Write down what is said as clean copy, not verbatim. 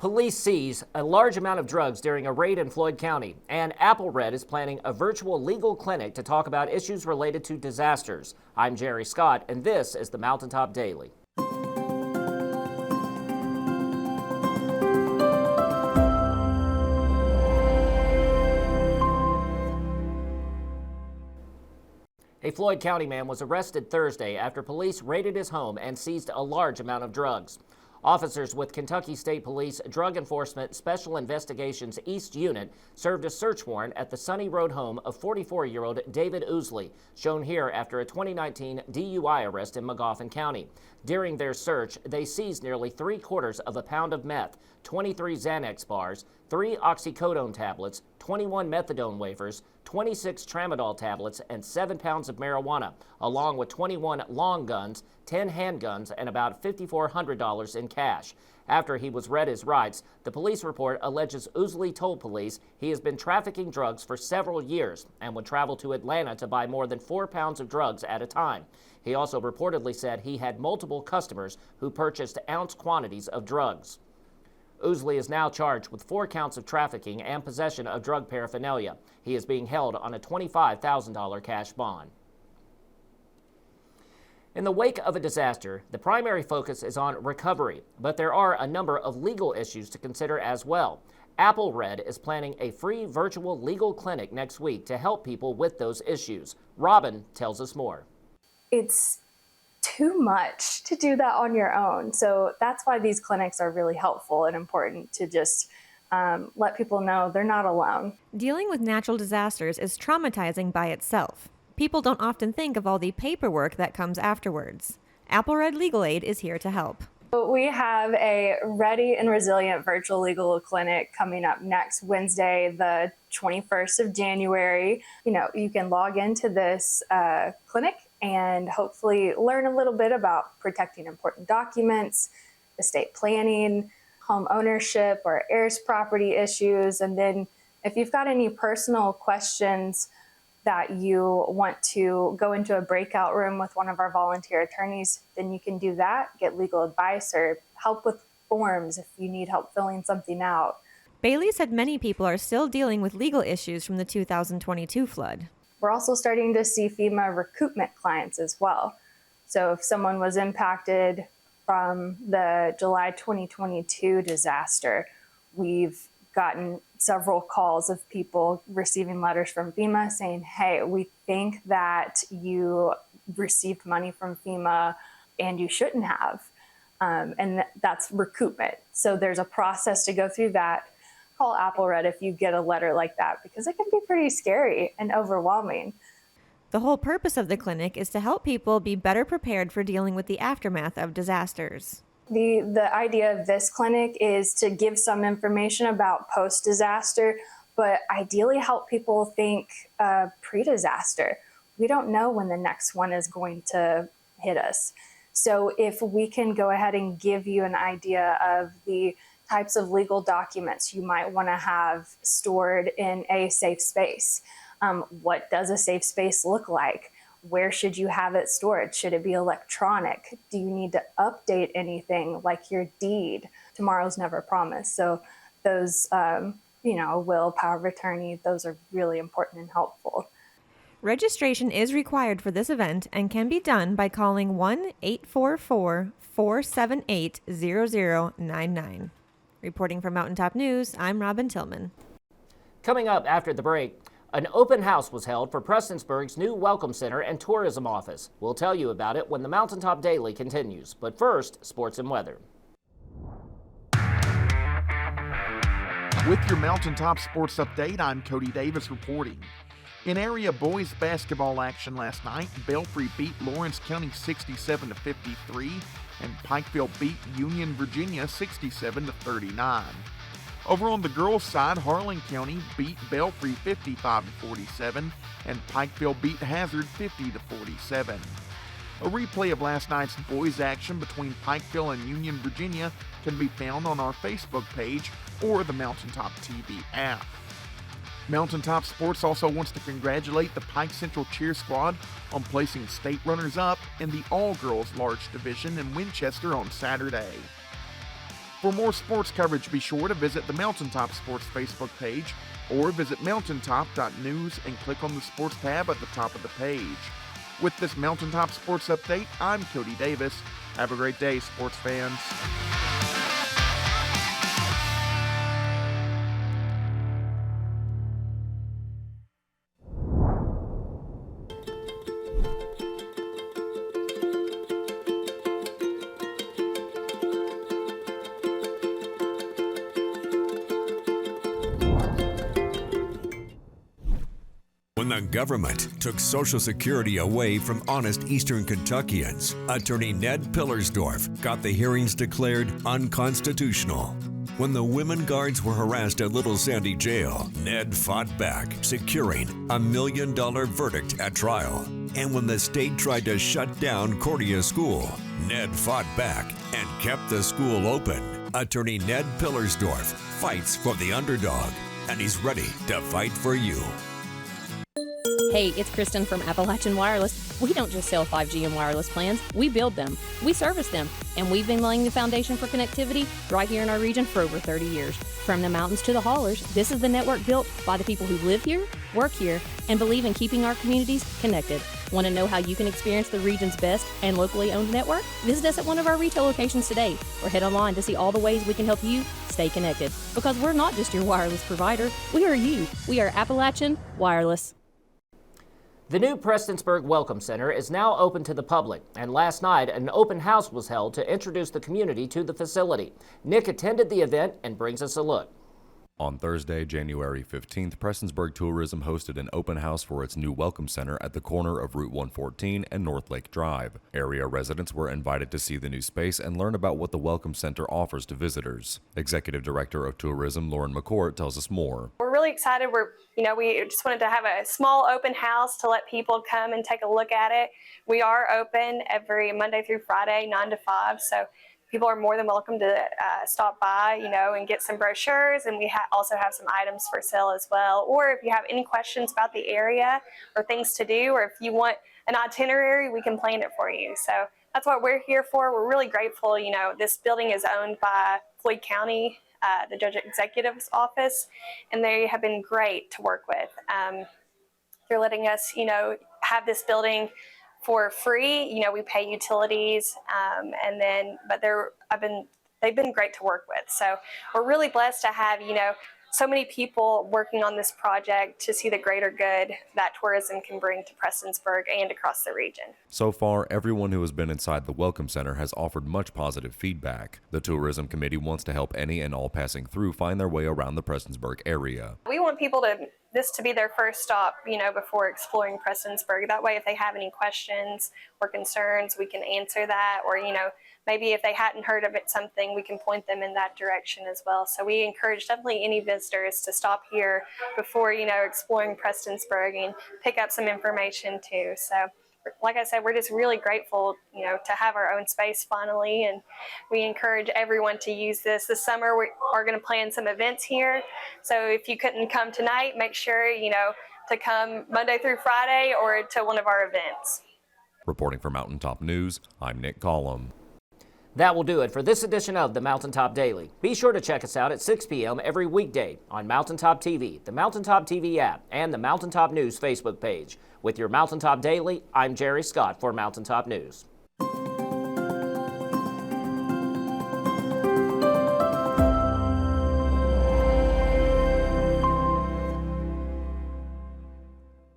Police seize a large amount of drugs during a raid in Floyd County, and AppalReD is planning a virtual legal clinic to talk about issues related to disasters. I'm Jerry Scott, and this is the Mountaintop Daily. A Floyd County man was arrested Thursday after police raided his home and seized a large amount of drugs. Officers with Kentucky State Police Drug Enforcement Special Investigations East Unit served a search warrant at the Sunny Road home of 44-year-old David Ousley, shown here after a 2019 DUI arrest in Magoffin County. During their search, they seized nearly 3/4 of a pound of meth, 23 Xanax bars, 3 oxycodone tablets, 21 methadone wafers, 26 tramadol tablets, and 7 pounds of marijuana, along with 21 long guns, 10 handguns, and about $5,400 in cash. After he was read his rights, the police report alleges Ousley told police he has been trafficking drugs for several years and would travel to Atlanta to buy more than 4 pounds of drugs at a time. He also reportedly said he had multiple customers who purchased ounce quantities of drugs. Ousley is now charged with 4 counts of trafficking and possession of drug paraphernalia. He is being held on a $25,000 cash bond. In the wake of a disaster, the primary focus is on recovery, but there are a number of legal issues to consider as well. AppalReD is planning a free virtual legal clinic next week to help people with those issues. Robin tells us more. It's too much to do that on your own. So that's why these clinics are really helpful and important to just let people know they're not alone. Dealing with natural disasters is traumatizing by itself. People don't often think of all the paperwork that comes afterwards. AppalReD Legal Aid is here to help. We have a Ready and Resilient virtual legal clinic coming up next Wednesday, the 21st of January. You can log into this clinic and hopefully learn a little bit about protecting important documents, estate planning, home ownership or heirs property issues. And then if you've got any personal questions that you want to go into a breakout room with one of our volunteer attorneys, then you can do that, get legal advice or help with forms if you need help filling something out. Bailey said many people are still dealing with legal issues from the 2022 flood. We're also starting to see FEMA recoupment clients as well. So if someone was impacted from the July 2022 disaster, we've gotten several calls of people receiving letters from FEMA saying, hey, we think that you received money from FEMA and you shouldn't have. And that's recoupment. So there's a process to go through that. Call AppalReD if you get a letter like that, because it can be pretty scary and overwhelming. The whole purpose of the clinic is to help people be better prepared for dealing with the aftermath of disasters. The idea of this clinic is to give some information about post-disaster, but ideally help people think pre-disaster. We don't know when the next one is going to hit us. So if we can go ahead and give you an idea of the types of legal documents you might want to have stored in a safe space. What does a safe space look like? Where should you have it stored? Should it be electronic? Do you need to update anything like your deed? Tomorrow's never promised. So those, will, power of attorney, those are really important and helpful. Registration is required for this event and can be done by calling 1-844-478-0099. Reporting for Mountaintop News, I'm Robin Tillman. Coming up after the break, an open house was held for Prestonsburg's new Welcome Center and Tourism Office. We'll tell you about it when the Mountaintop Daily continues. But first, sports and weather. With your Mountaintop Sports Update, I'm Cody Davis reporting. In area boys basketball action last night, Belfry beat Lawrence County 67-53, and Pikeville beat Union, Virginia 67-39. Over on the girls' side, Harlan County beat Belfry 55-47, and Pikeville beat Hazard 50-47. A replay of last night's boys' action between Pikeville and Union, Virginia can be found on our Facebook page or the Mountaintop TV app. Mountaintop Sports also wants to congratulate the Pike Central Cheer Squad on placing state runners-up in the all-girls large division in Winchester on Saturday. For more sports coverage, be sure to visit the Mountaintop Sports Facebook page or visit mountaintop.news and click on the sports tab at the top of the page. With this Mountaintop Sports Update, I'm Cody Davis. Have a great day, sports fans. When the government took Social Security away from honest Eastern Kentuckians, Attorney Ned Pillersdorf got the hearings declared unconstitutional. When the women guards were harassed at Little Sandy Jail, Ned fought back, securing a $1 million verdict at trial. And when the state tried to shut down Cordia School, Ned fought back and kept the school open. Attorney Ned Pillersdorf fights for the underdog, and he's ready to fight for you. Hey, it's Kristen from Appalachian Wireless. We don't just sell 5G and wireless plans, we build them, we service them, and we've been laying the foundation for connectivity right here in our region for over 30 years. From the mountains to the hollers, this is the network built by the people who live here, work here, and believe in keeping our communities connected. Want to know how you can experience the region's best and locally owned network? Visit us at one of our retail locations today, or head online to see all the ways we can help you stay connected. Because we're not just your wireless provider, we are you. We are Appalachian Wireless. The new Prestonsburg Welcome Center is now open to the public, and last night an open house was held to introduce the community to the facility. Nick attended the event and brings us a look. On Thursday, January 15th, Prestonsburg Tourism hosted an open house for its new Welcome Center at the corner of Route 114 and North Lake Drive. Area residents were invited to see the new space and learn about what the Welcome Center offers to visitors. Executive Director of Tourism Lauren McCourt tells us more. We're really excited. We just wanted to have a small open house to let people come and take a look at it. We are open every Monday through Friday, 9 to 5, so people are more than welcome to stop by, and get some brochures, and we also have some items for sale as well. Or if you have any questions about the area or things to do, or if you want an itinerary, we can plan it for you. So that's what we're here for. We're really grateful. This building is owned by Floyd County, the Judge Executive's office, and they have been great to work with. They're letting us, have this building for free. We pay utilities, they've been great to work with. So we're really blessed to have, so many people working on this project to see the greater good that tourism can bring to Prestonsburg and across the region. So far, everyone who has been inside the Welcome Center has offered much positive feedback. The Tourism Committee wants to help any and all passing through find their way around the Prestonsburg area. We want people this to be their first stop, before exploring Prestonsburg. That way, if they have any questions or concerns, we can answer that, or, maybe if they hadn't heard of something, we can point them in that direction as well. So we encourage definitely any visitors to stop here before, exploring Prestonsburg and pick up some information too. So like I said, we're just really grateful, to have our own space finally, and we encourage everyone to use this. This summer, we are going to plan some events here. So if you couldn't come tonight, make sure, to come Monday through Friday or to one of our events. Reporting for Mountaintop News, I'm Nick Collum. That will do it for this edition of the Mountaintop Daily. Be sure to check us out at 6 p.m. every weekday on Mountaintop TV, the Mountaintop TV app, and the Mountaintop News Facebook page. With your Mountaintop Daily, I'm Jerry Scott for Mountaintop News.